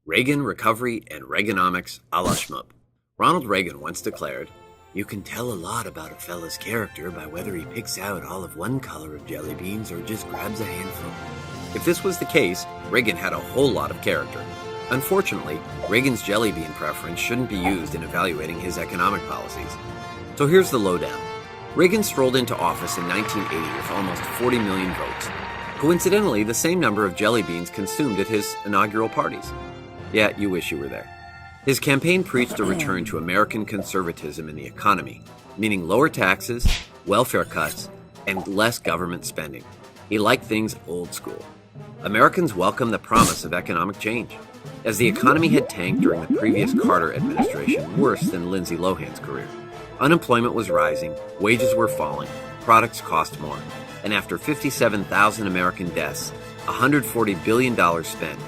Reagan, Recovery, and Reaganomics a la Shmoop. Ronald Reagan once declared, "You can tell a lot about a fella's character by whether he picks out all of one color of jelly beans or just grabs a handful." If this was the case, Reagan had a whole lot of character. Unfortunately, Reagan's jelly bean preference shouldn't be used in evaluating his economic policies. So here's the lowdown. Reagan strolled into office in 1980 with almost 40 million votes. Coincidentally, the same number of jelly beans consumed at his inaugural parties. Yeah, you wish you were there. His campaign preached a return to American conservatism in the economy, meaning lower taxes, welfare cuts, and less government spending. He liked things old school. Americans welcomed the promise of economic change. As the economy had tanked during the previous Carter administration, worse than Lindsay Lohan's career. Unemployment was rising, wages were falling, products cost more, and after 57,000 American deaths, $140 billion spent,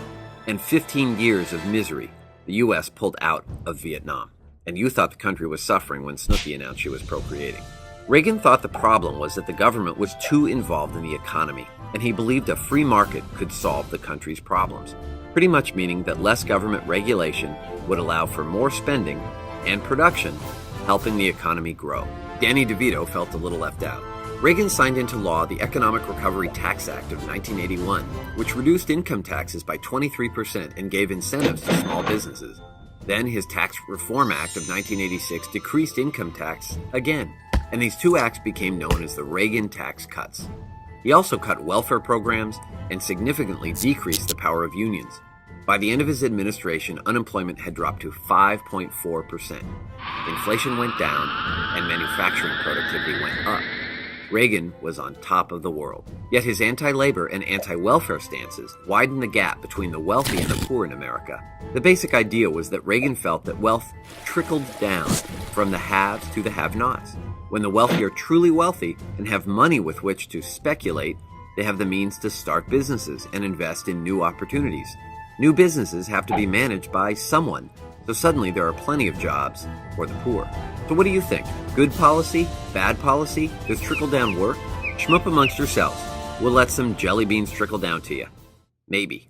and 15 years of misery, the U.S. pulled out of Vietnam. And you thought the country was suffering when Snooki announced she was procreating. Reagan thought the problem was that the government was too involved in the economy, and he believed a free market could solve the country's problems, pretty much meaning that less government regulation would allow for more spending and production, helping the economy grow. Danny DeVito felt a little left out. Reagan signed into law the Economic Recovery Tax Act of 1981, which reduced income taxes by 23% and gave incentives to small businesses. Then his Tax Reform Act of 1986 decreased income tax again, and these two acts became known as the Reagan tax cuts. He also cut welfare programs and significantly decreased the power of unions. By the end of his administration, unemployment had dropped to 5.4%. Inflation went down, and manufacturing productivity went up. Reagan was on top of the world. Yet his anti-labor and anti-welfare stances widened the gap between the wealthy and the poor in America. The basic idea was that Reagan felt that wealth trickled down from the haves to the have-nots. When the wealthy are truly wealthy and have money with which to speculate, they have the means to start businesses and invest in new opportunities. New businesses have to be managed by someone, so suddenly there are plenty of jobs for the poor. So what do you think? Good policy? Bad policy? Does trickle-down work? Shmoop amongst yourselves. We'll let some jelly beans trickle down to you. Maybe.